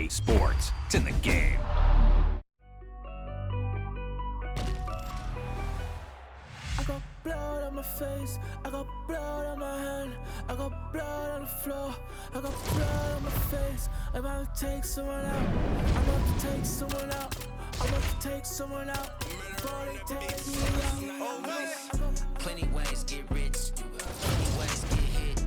EA Sports. It's in the game. I got blood on my face, I got blood on my hand, I got blood on the floor, I got blood on my face. I'm about to take someone out, I'm about to take someone out, I'm about to take someone out before they take me out. Plenty ways get rich, plenty ways get hit.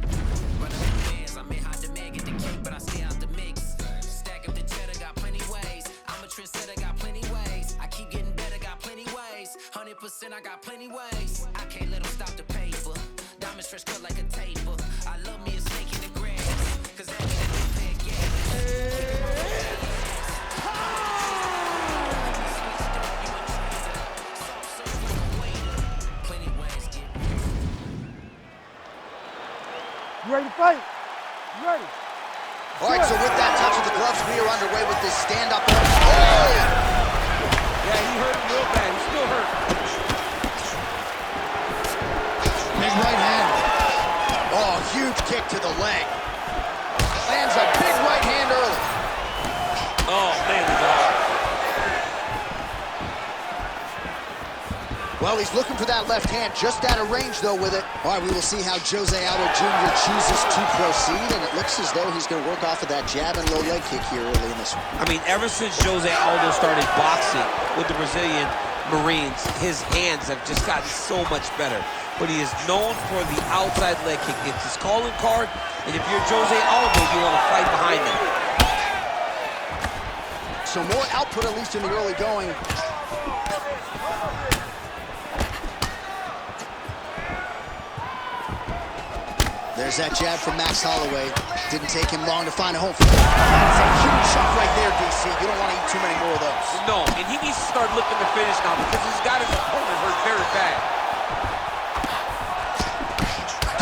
Run up the bands, I'm in high demand, get the cake, but I stay out the mix. Stack up the cheddar, got plenty ways. I'm a trendsetter, got plenty ways. I keep getting better, got plenty ways. 100%, I got plenty ways. I can't let them stop the paper. Diamonds fresh cut like a taper. I love me a snake in the grass, cause that means I don't play a game. Plenty ways get You ready to fight? You ready? All right, so with that touch of the gloves, we are underway with this stand-up. Oh! Yeah, he hurt him real bad. He's still hurt. Big right hand. Oh, huge kick to the leg. Lands a big right hand early. Oh, man, he's off. Well, he's looking for that left hand, just out of range, though, with it. All right, we will see how Jose Aldo Jr. chooses to proceed, and it looks as though he's going to work off of that jab and low leg kick here early in this one. I mean, ever since Jose Aldo started boxing with the Brazilian Marines, his hands have just gotten so much better. But he is known for the outside leg kick. It's his calling card, and if you're Jose Aldo, you want to fight behind him. So more output, at least in the early going. There's that jab from Max Holloway. Didn't take him long to find a home for that. That's a huge shot right there, DC. You don't want to eat too many more of those. No, and he needs to start looking to finish now because he's got his opponent hurt very bad.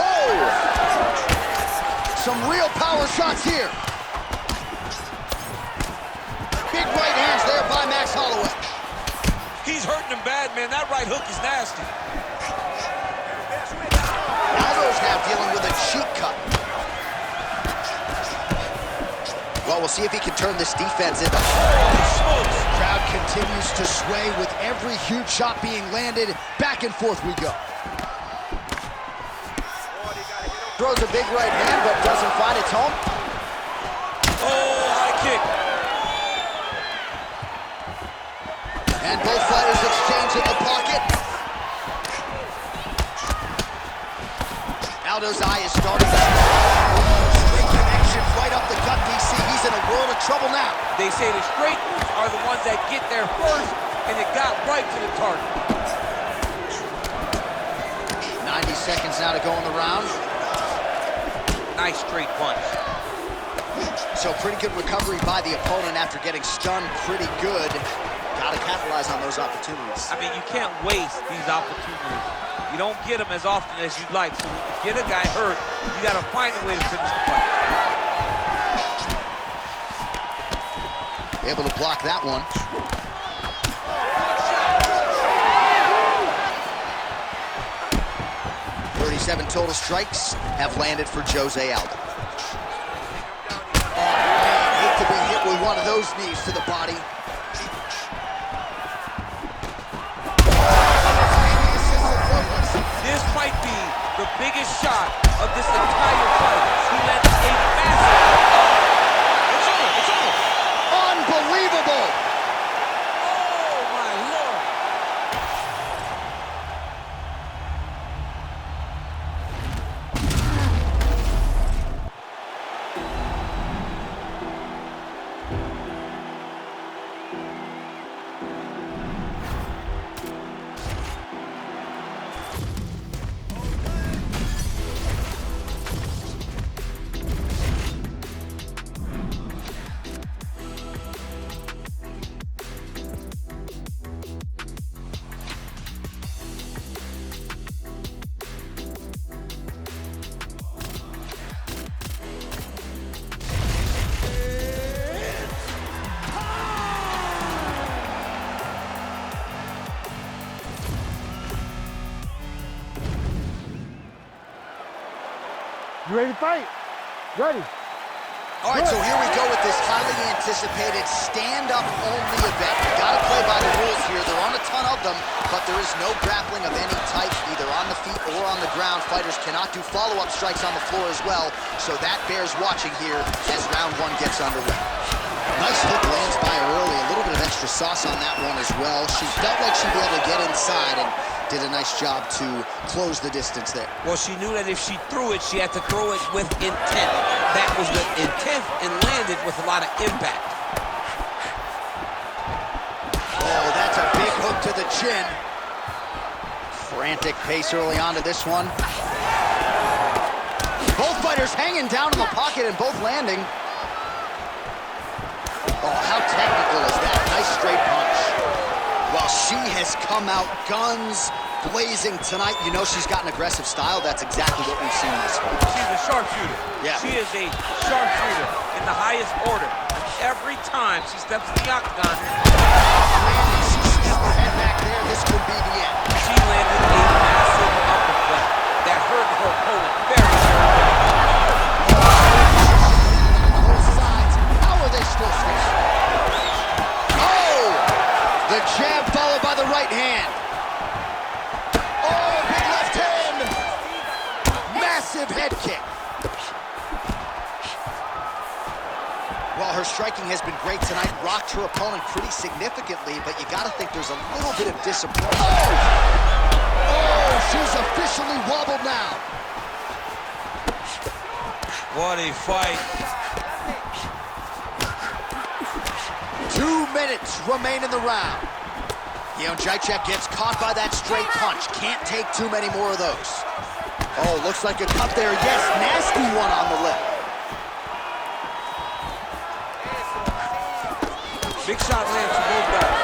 Oh! Some real power shots here. Big right hands there by Max Holloway. He's hurting him bad, man. That right hook is nasty. Aldo's now dealing with a cheek cut. Well, we'll see if he can turn this defense into... Smokes. Crowd continues to sway with every huge shot being landed. Back and forth we go. Throws a big right hand, but doesn't find its home. Oh, high kick. And both fighters exchange in the pocket. Aldo's eye is starting to... Straight connection right up the gut, DC. He's in a world of trouble now. They say the straight moves are the ones that get there first, and it got right to the target. 90 seconds now to go in the round. Nice straight punch. So pretty good recovery by the opponent after getting stunned pretty good. Gotta capitalize on those opportunities. I mean, you can't waste these opportunities. You don't get them as often as you'd like. So when you get a guy hurt, you got to find a way to finish the fight. Able to block that one. Seven total strikes have landed for Jose Aldo. Oh, man, hate to be hit with one of those knees to the body. This might be the biggest shot of this entire fight. He led a massive... It's over, it's over. Unbelievable. Oh, my Lord. You ready to fight? Ready. All right, so here we go with this highly anticipated stand-up only event. You gotta play by the rules here. There aren't a ton of them, but there is no grappling of any type, either on the feet or on the ground. Fighters cannot do follow-up strikes on the floor as well, so that bears watching here as round one gets underway. Nice hook lands by her early. A little bit of extra sauce on that one as well. She felt like she'd be able to get inside and did a nice job to close the distance there. Well, she knew that if she threw it, she had to throw it with intent. That was with intent and landed with a lot of impact. Oh, that's a big hook to the chin. Frantic pace early on to this one. Both fighters hanging down in the pocket and both landing. Oh, how technical is that? Nice straight punch. Well, she has come out guns blazing tonight. You know she's got an aggressive style. That's exactly what we've seen this fight. She's a sharpshooter. Yeah. She is a sharpshooter in the highest order. Every time she steps in the octagon, She snapped her head back there. This could be the end. She landed a massive uppercut that hurt her opponent very badly. Both sides. How are they still standing? Oh! The jab followed by the right hand. Oh, big left hand. Massive head kick. Well, her striking has been great tonight. Rocked her opponent pretty significantly, but you gotta think there's a little bit of disappointment. Oh! Oh, she's officially wobbled now. What a fight. 2 minutes remain in the round. Jędrzejczyk gets caught by that straight punch. Can't take too many more of those. Oh, looks like a cut there. Yes, nasty one on the lip. Big shot lands for both guys.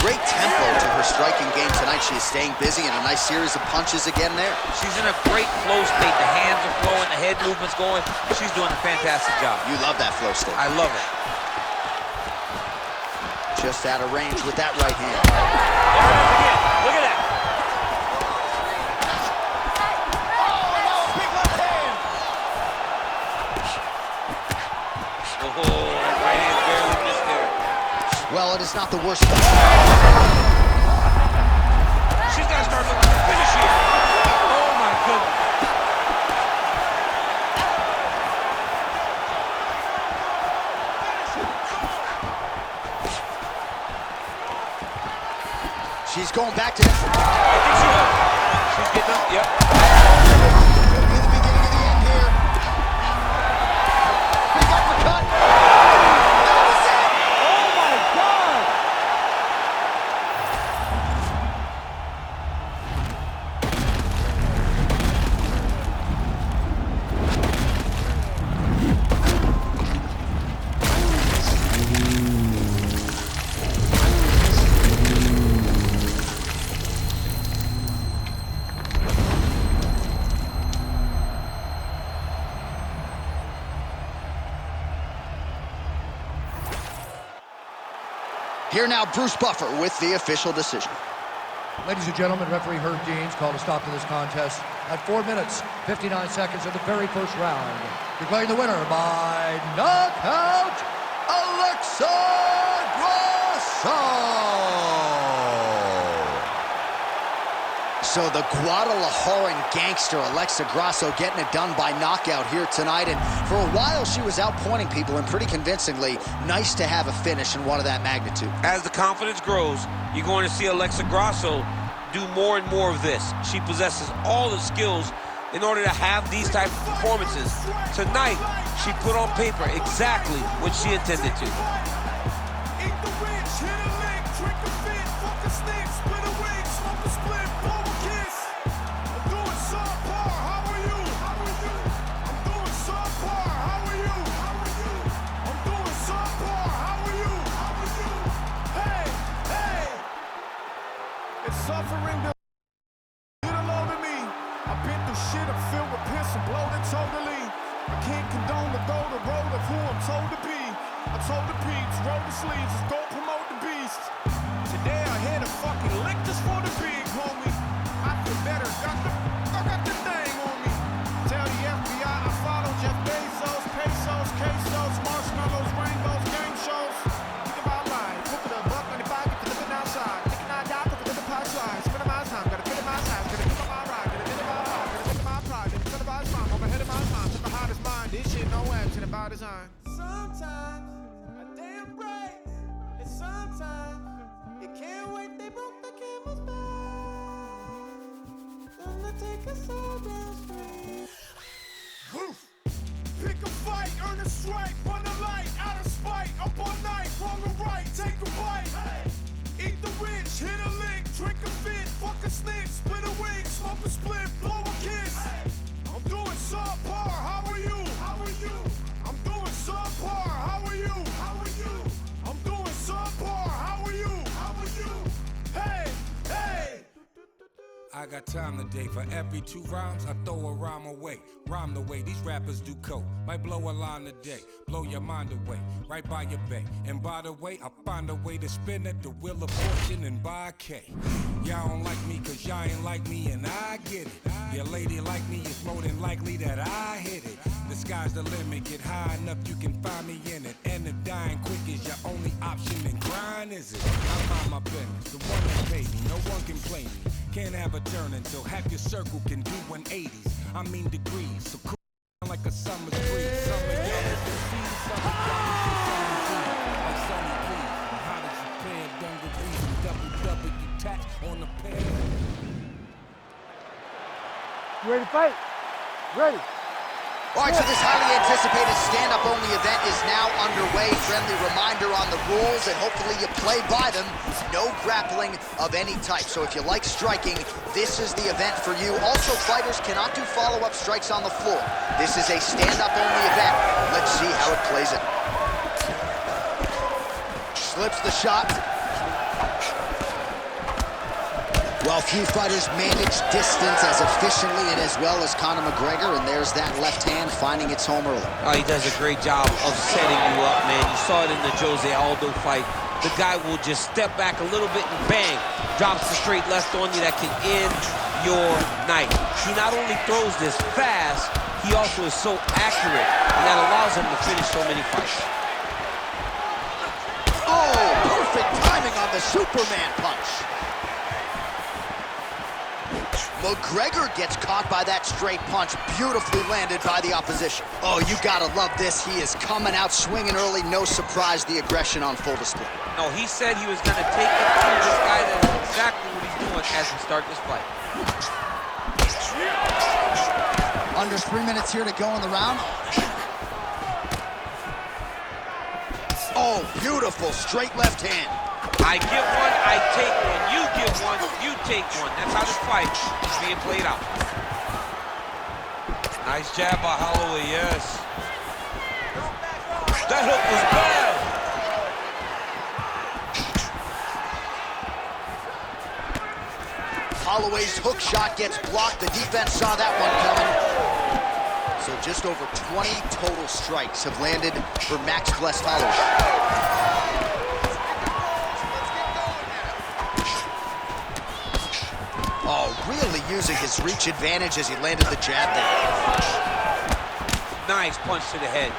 Great tempo to her striking game tonight. She is staying busy and a nice series of punches again there. She's in a great flow state. The hands are flowing, the head movement's going. She's doing a fantastic job. You love that flow state. I love it. Just out of range with that right hand. Look at that. Oh, no, big left hand. Oh, that right hand barely missed there. Well, it is not the worst. She's got to start looking for the finish here. Oh, my goodness. She's going back to that. I think she will. She's getting up. Yep. Could be the beginning of the end here. Big uppercut. That was it. oh my God! Here now, Bruce Buffer with the official decision. Ladies and gentlemen, referee Herb Deans called a stop to this contest at 4 minutes, 59 seconds of the very first round. Declaring the winner by knockout, Alexa Grasso! So the Guadalajaran gangster Alexa Grasso getting it done by knockout here tonight. And for a while, she was outpointing people, and pretty convincingly. Nice to have a finish in one of that magnitude. As the confidence grows, you're going to see Alexa Grasso do more and more of this. She possesses all the skills in order to have these type of performances. Tonight, she put on paper exactly what she intended to. Eat the rich, hit a lick, drink a fit, fuck a stick, split a wig, smoke a split, blow a kiss. I'm doing subpar, how are you? I'm doing subpar, how are you? I'm doing subpar, how are you? Hey, hey! It's suffering that get a load of me. I've been through shit, I'm filled with piss and bloated totally. I can't condone to go the road of who I'm told to be. I told the peeps, roll the sleeves, let's go promote the beast. Today I had a fucking lick just for the big homie. I feel better, I got the thing on me. Tell by design. Sometimes I damn right, and sometimes you can't wait. They broke the camel's back. Gonna take us all down straight. Pick a fight, earn a strike, run a light, out of spite, up all night, wrong or right, take a bite. Eat the rich, hit a lick, drink a fit, fuck a snitch, split a wig, smoke a split, blow a kiss. I'm doing subpar, how are you? How are you? I'm doing subpar, how are you? How are you? I'm doing subpar, how are you? How are you? Hey, hey! I got time today. For every 2 rhymes, I throw a rhyme away. Rhyme the way these rappers do coke. Might blow a line today, blow your mind away, right by your bay. And by the way, I find a way to spin at the wheel of fortune and buy a K. Y'all don't like me cause y'all ain't like me and I get it. Your lady like me, it's more than likely that I hit it. The sky's the limit, get high enough you can find me in it. And if dying quick is your only option, then grind is it. I mind my business, the one that paid me, no one can play me. Can't have a turn until half your circle can do 180s. I mean degrees, so cool like a summer's breeze. Summer young as the sea, summer young as the sunny breeze. Like sunny breeze, I'm hot as a pair of dungarees and double tap on the pair. You ready to fight? Ready. All right, so this highly anticipated stand-up only event is now underway. Friendly reminder on the rules, and hopefully you play by them. No grappling of any type. So if you like striking, this is the event for you. Also, fighters cannot do follow-up strikes on the floor. This is a stand-up only event. Let's see how it plays out. Slips the shot. Well, few fighters manage distance as efficiently and as well as Conor McGregor, and there's that left hand finding its home early. Oh, he does a great job of setting you up, man. You saw it in the Jose Aldo fight. The guy will just step back a little bit and bang, drops the straight left on you that can end your night. He not only throws this fast, he also is so accurate, and that allows him to finish so many fights. Oh, perfect timing on the Superman punch. McGregor gets caught by that straight punch, beautifully landed by the opposition. Oh, you gotta love this. He is coming out swinging early. No surprise, the aggression on full display. No, he said he was gonna take it to this guy. That's exactly what he's doing as we start this fight. Under 3 minutes here to go in the round. Oh, beautiful straight left hand. I give one, I take one. You give one, you take one. That's how this fight is being played out. Nice jab by Holloway, yes. That hook was bad. Holloway's hook shot gets blocked. The defense saw that one coming. So just over 20 total strikes have landed for Max Blessed Holloway. Oh, really using his reach advantage as he landed the jab there. Nice punch to the head.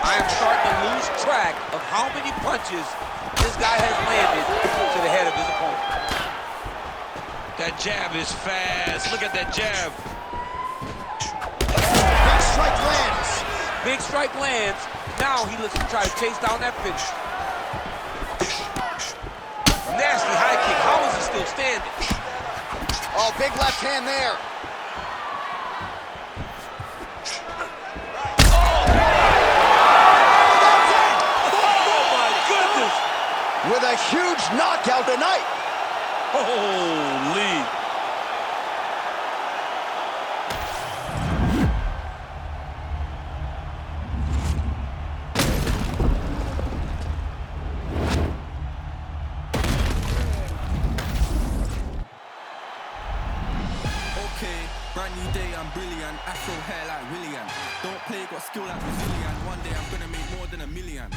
I am starting to lose track of how many punches this guy has landed to the head of his opponent. That jab is fast. Look at that jab. Big strike lands. Big strike lands. Now he looks to try to chase down that finish. Nasty high kick. How is he still standing? Oh, big left hand there. Oh my goodness! With a huge knockout tonight. Holy! Brand new day, I'm brilliant. Afro hair like William. Don't play, got skill like Brazilian. One day I'm gonna make more than $1 million.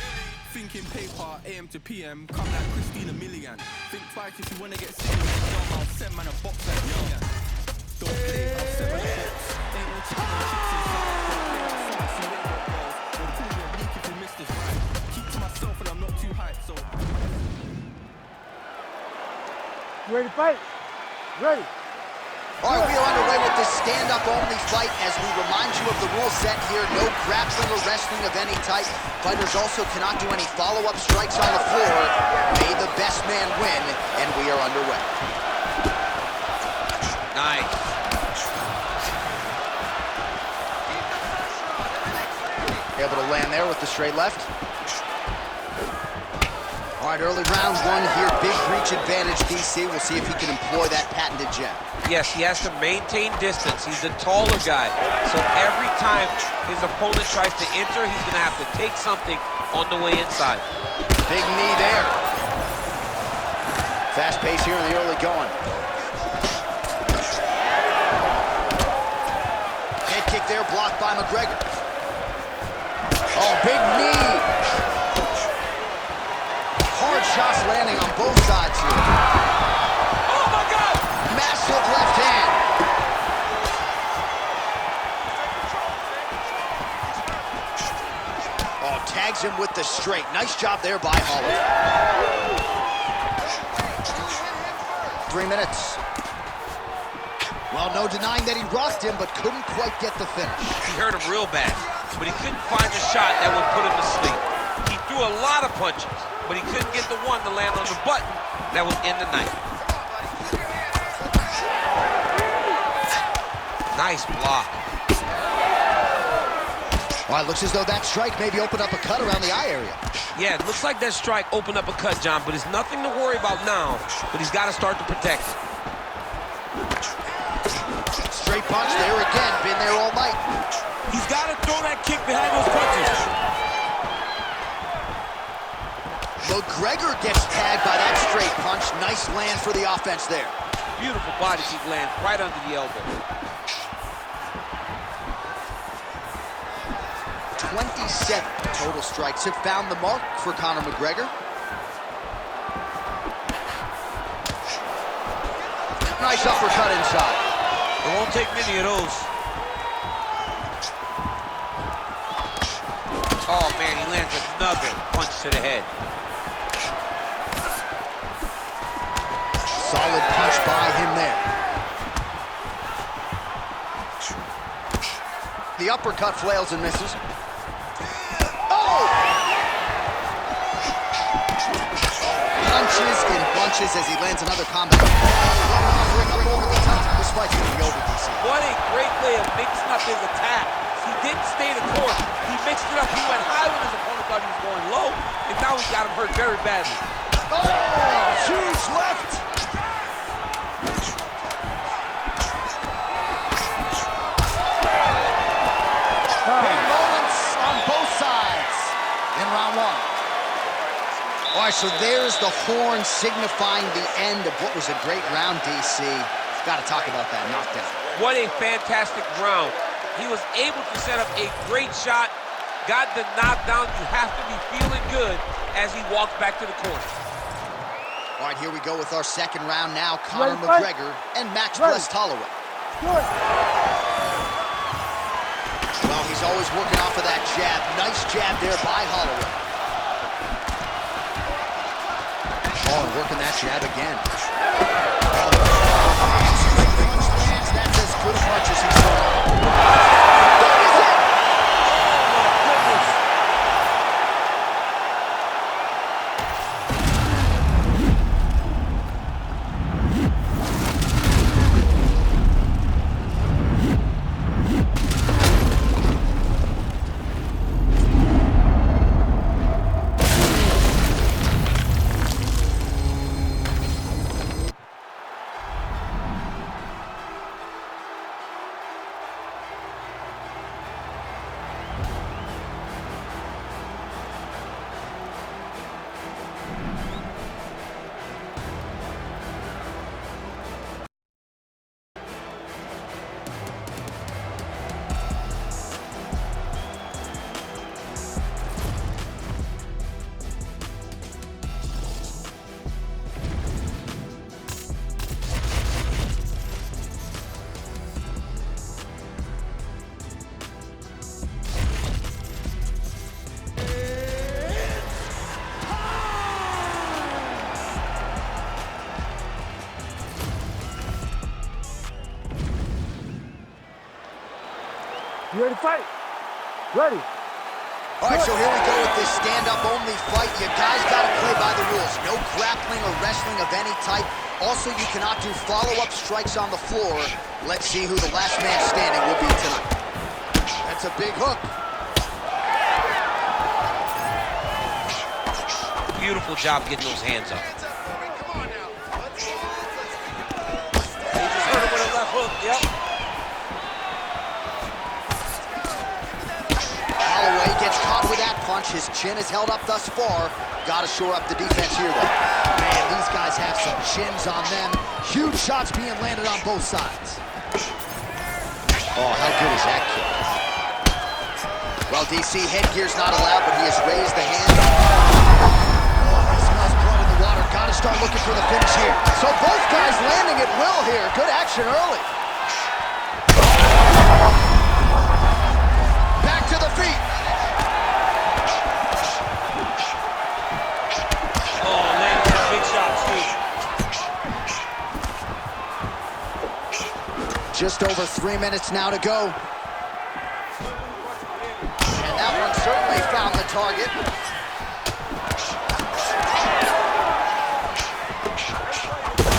Thinking paper, AM to PM. Come like Christina Million. Think twice if you wanna get serious. I'll send man a box like Million. Don't play, I'll send man a box. Ain't no chicken or chicks inside. Don't play, so you ain't got girls. Don't call me a leak if you miss this fight. Keep to myself and I'm not too hyped, so. You ready to fight? Ready. All right, we are underway with this stand-up only fight as we remind you of the rule set here. No grappling or wrestling of any type. Fighters also cannot do any follow-up strikes on the floor. May the best man win, and we are underway. Nice. Able to land there with the straight left. All right, early round one here. Big reach advantage, DC. We'll see if he can employ that patented jab. Yes, he has to maintain distance. He's the taller guy. So every time his opponent tries to enter, he's going to have to take something on the way inside. Big knee there. Fast pace here in the early going. Head kick there, blocked by McGregor. Oh, big knee. Hard shots landing on both sides here. Oh, my God! Massive left hand. Oh, tags him with the straight. Nice job there by Holloway. 3 minutes. Well, no denying that he rocked him, but couldn't quite get the finish. He hurt him real bad, but he couldn't find the shot that would put him to sleep. He threw a lot of punches, but he couldn't get the one to land on the button that would end the night. Nice block. Well, it looks as though that strike maybe opened up a cut around the eye area. Yeah, it looks like that strike opened up a cut, John, but it's nothing to worry about now, but he's got to start to protect it. Straight punch there again, been there all night. He's got to throw that kick behind those punches. McGregor gets tagged by that straight punch. Nice land for the offense there. Beautiful body kick lands right under the elbow. 27 total strikes have found the mark for Conor McGregor. Nice uppercut inside. It won't take many of those. Oh, man, he lands another punch to the head. Solid punch by him there. The uppercut flails and misses. Oh! Punches in bunches as he lands another combo. Bring up over the top. This fight's going to be over, DC. What a great way of mixing up his attack. He didn't stay the course. He mixed it up. He went high when his opponent thought he was going low, and now he got him hurt very badly. Oh! Huge left! Big moments on both sides in round one. All right, so there's the horn signifying the end of what was a great round, DC. Got to talk about that knockdown. What a fantastic round. He was able to set up a great shot, got the knockdown. You have to be feeling good as he walks back to the corner. All right, here we go with our second round now. Conor McGregor and Max Blessed Holloway. Well, he's always working off of that jab. Nice jab there by Holloway. Oh, and working that jab again. That's as good a punch as he's thrown. That is it! You ready to fight? Ready. All right, so here we go with this stand-up only fight. You guys got to play by the rules. No grappling or wrestling of any type. Also, you cannot do follow-up strikes on the floor. Let's see who the last man standing will be tonight. That's a big hook. Beautiful job getting those hands up. He just hurt him with a left hook, yep. Holloway gets caught with that punch. His chin is held up thus far. Got to shore up the defense here, though. Man, these guys have some chins on them. Huge shots being landed on both sides. Oh, how good is that kick? Well, DC, headgear's not allowed, but he has raised the hand. Oh, he smells blood in the water. Got to start looking for the finish here. So both guys landing at will here. Good action early. Back to the feet. Oh, landing some big shots, too. Just over 3 minutes now to go. And that one certainly found the target.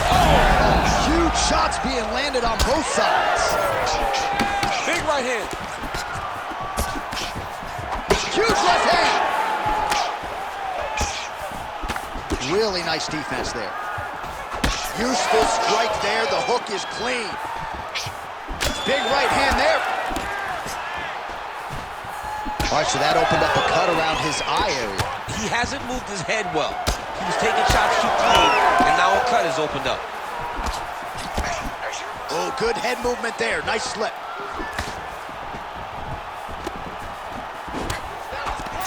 Oh, huge shots being landed on both sides. Big right hand. Huge left hand. Really nice defense there. Useful strike there. The hook is clean. Big right hand there. All right, so that opened up a cut around his eye area. He hasn't moved his head well. He was taking shots too clean, and now a cut has opened up. Oh, good head movement there. Nice slip.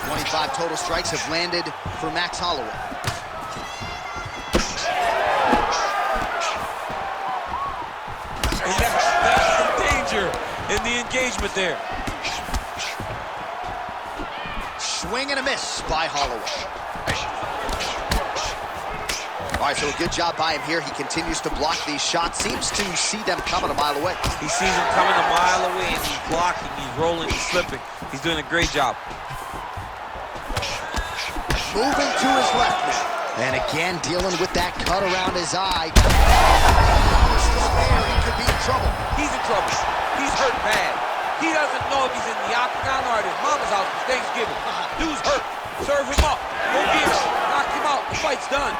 25 total strikes have landed for Max Holloway. And that's the danger in the engagement there. Swing and a miss by Holloway. All right, so a good job by him here. He continues to block these shots. Seems to see them coming a mile away. He sees them coming a mile away, and he's blocking, he's rolling, he's slipping. He's doing a great job. Moving to his left now. And again, dealing with that cut around his eye. There, he could be in trouble. He's in trouble. He's hurt bad. He doesn't know if he's in the octagon or at his mama's house for Thanksgiving. Dude's hurt. Serve him up. Go get him. Knock him out. The fight's done.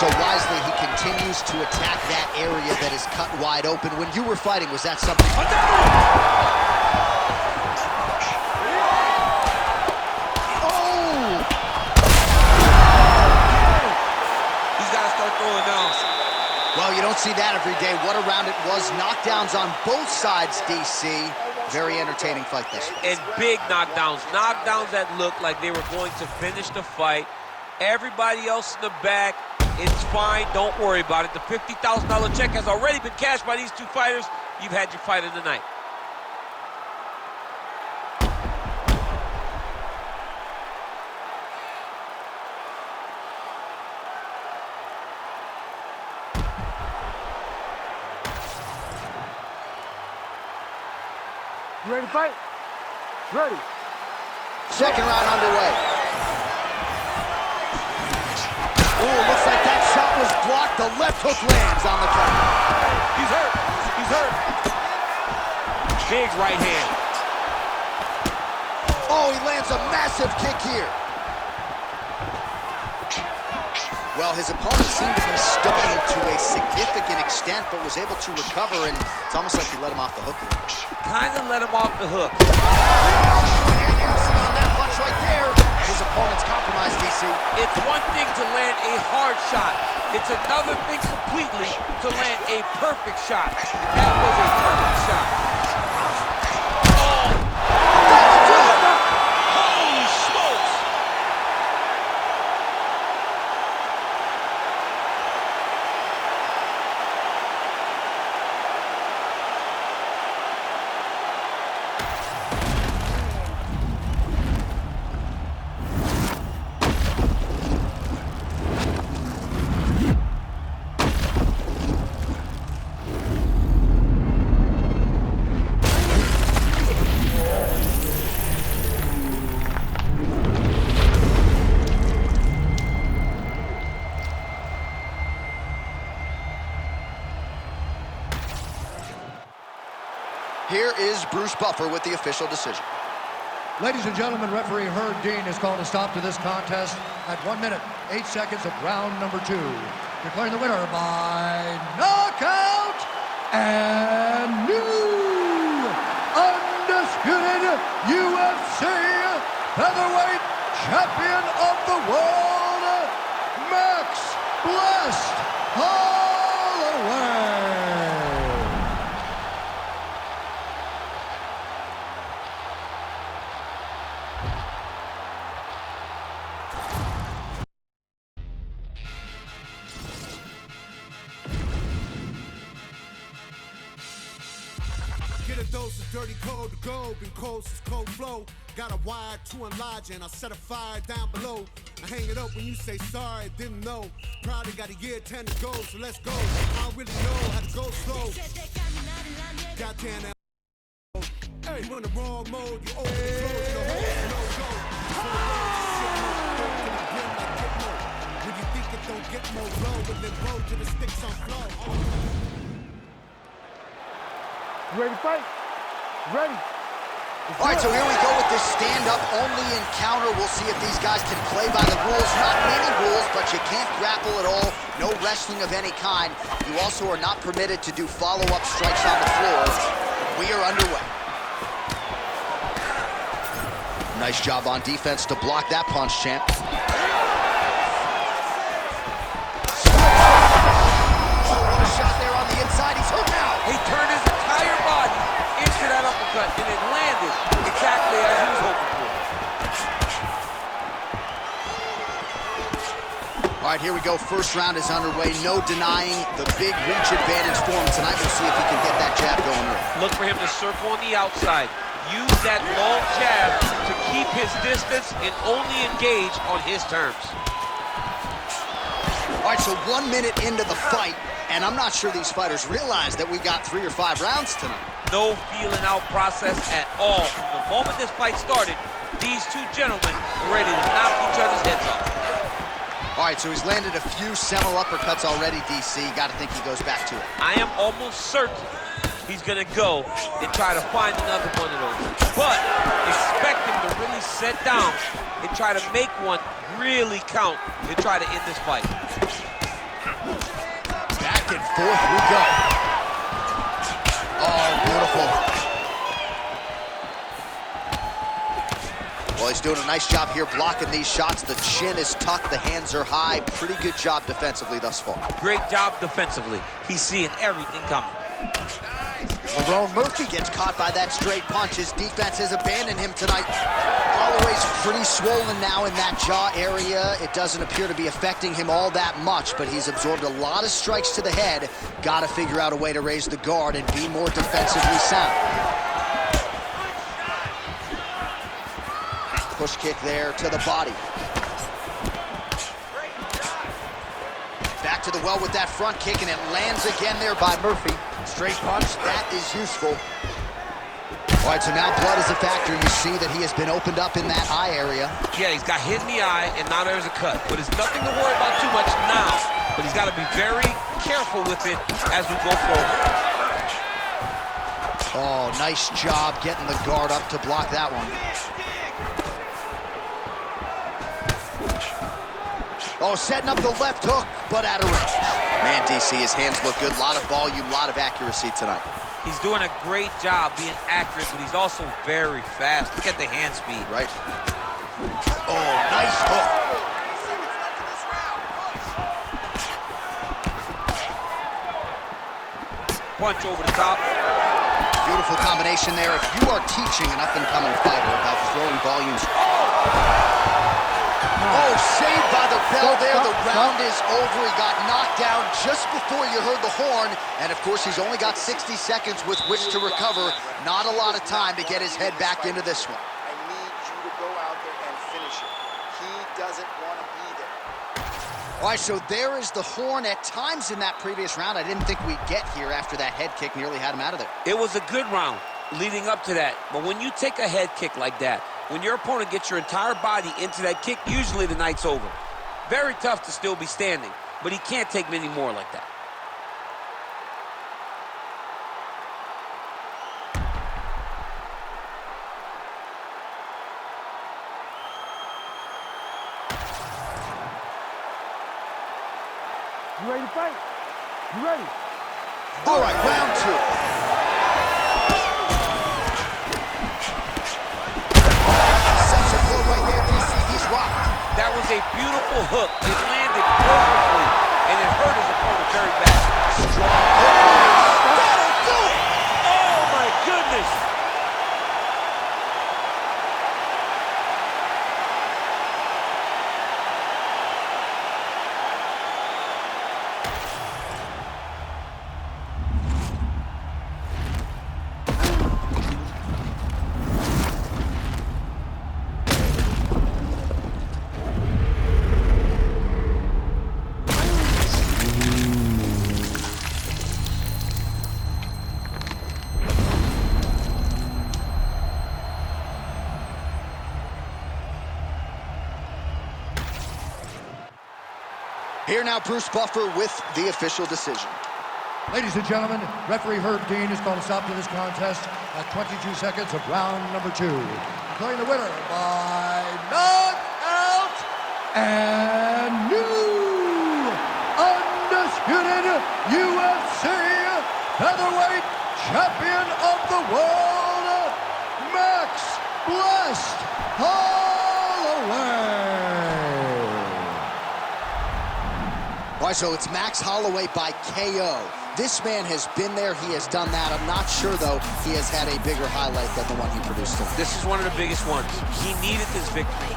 So wisely, he continues to attack that area that is cut wide open. When you were fighting, was that something? Well, you don't see that every day. What a round it was. Knockdowns on both sides, DC. Very entertaining fight this one. And big knockdowns. Knockdowns that looked like they were going to finish the fight. Everybody else in the back, it's fine. Don't worry about it. The $50,000 check has already been cashed by these two fighters. You've had your fight of the night. You ready to fight? Ready. Second round underway. Oh, looks like that shot was blocked. The left hook lands on the cover. He's hurt. He's hurt. Big right hand. Oh, he lands a massive kick here. Well, his opponent seemed to be stunned to a significant extent, but was able to recover, and it's almost like he let him off the hook. Kind of let him off the hook. On that punch right there, his opponent's compromised, DC. It's one thing to land a hard shot. It's another thing completely to land a perfect shot. That was a perfect shot. Oh! Holy smokes! is Bruce Buffer with the official decision. Ladies and gentlemen, referee Herb Dean has called a stop to this contest at 1 minute, 8 seconds of round number 2. Declaring the winner by knockout and new undisputed UFC featherweight champion of the world, Max Blessed Holloway. Get a dose of dirty cold to go, been cold since cold flow. Got a wire to enlarge and I'll set a fire down below. I hang it up when you say sorry, didn't know. Probably got a year 10 to go, so let's go. I don't really know how to go slow. Goddamn that. Hey, you in the wrong mode, you open the close, the hole, no go. So shit, no, to the brim like Gitmo. When you think it don't get more low, but then roll to the sticks on flow. You ready to fight? Ready. All right, so here we go with this stand-up only encounter. We'll see if these guys can play by the rules. Not many rules, but you can't grapple at all. No wrestling of any kind. You also are not permitted to do follow-up strikes on the floor. We are underway. Nice job on defense to block that punch, champ. What a shot there on the inside. He's hurt now. He turned his entire body into that uppercut, and it landed exactly as he was hoping for. All right, here we go. First round is underway. No denying the big reach advantage for him tonight. We'll see if he can get that jab going early. Look for him to circle on the outside. Use that long jab to keep his distance and only engage on his terms. All right, so 1 minute into the fight, and I'm not sure these fighters realize that we got 3 or 5 rounds tonight. No feeling out process at all. From the moment this fight started, these two gentlemen were ready to knock each other's heads off. All right, so he's landed a few seminal uppercuts already, DC. Got to think he goes back to it. I am almost certain he's gonna go and try to find another one of those. But expect him to really sit down and try to make one really count and try to end this fight. Back and forth we go. Oh, beautiful. Well, he's doing a nice job here blocking these shots. The chin is tucked, the hands are high. Pretty good job defensively thus far. Great job defensively. He's seeing everything coming. Lerone Murphy gets caught by that straight punch. His defense has abandoned him tonight. Holloway's pretty swollen now in that jaw area. It doesn't appear to be affecting him all that much, but he's absorbed a lot of strikes to the head. Got to figure out a way to raise the guard and be more defensively sound. Push kick there to the body. Back to the well with that front kick, and it lands again there by Murphy. Straight punch, that is useful. All right, so now blood is a factor. You see that he has been opened up in that eye area. Yeah, he's got hit in the eye, and now there's a cut. But it's nothing to worry about too much now. But he's got to be very careful with it as we go forward. Oh, nice job getting the guard up to block that one. Oh, setting up the left hook, but out of range. Man, DC, his hands look good. A lot of volume, a lot of accuracy tonight. He's doing a great job being accurate, but he's also very fast. Look at the hand speed. Right. Oh, nice hook. Punch over the top. Beautiful combination there. If you are teaching an up-and-coming fighter about throwing volumes... Oh, saved by the bell there. The round is over. He got knocked down just before you heard the horn. And, of course, he's only got 60 seconds with which to recover. Not a lot of time to get his head back into this one. I need you to go out there and finish it. He doesn't want to be there. All right, so there is the horn. At times in that previous round, I didn't think we'd get here after that head kick nearly had him out of there. It was a good round leading up to that. But when you take a head kick like that, when your opponent gets your entire body into that kick, usually the night's over. Very tough to still be standing, but he can't take many more like that. You ready to fight? You ready? All right, round two. Sets a blow right there, DC. He's rocked. That was a beautiful hook. It landed perfectly, and it hurt his opponent very bad. Strong hook. That'll do it! Oh, my goodness! Here now, Bruce Buffer with the official decision. Ladies and gentlemen, referee Herb Dean has called a stop to this contest at 22 seconds of round number 2. Declaring the winner by knockout and new undisputed UFC featherweight champion of the world, Max Blessed Holloway. All right, so it's Max Holloway by KO. This man has been there. He has done that. I'm not sure, though, he has had a bigger highlight than the one he produced tonight. This is one of the biggest ones. He needed this victory.